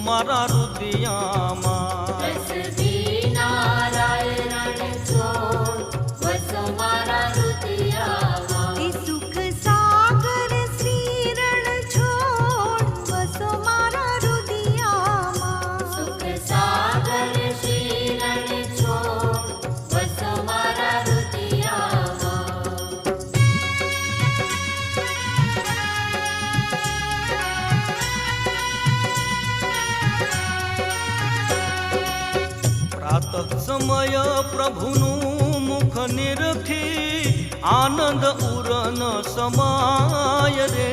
મારા રુદિયામાં રસદી નારાયણ છોડ વસો મારા રુદિયામાં એ સુખ સાગર શ્રીરણ છોડ વસો મારા રુદિયામાં સુખ સાગર શીરણ છોડ વસો મારા રુદિયામાં પ્રાતઃ સમય પ્રભુનું મુખ નિરખી આનંદ ઉરન સમાય રે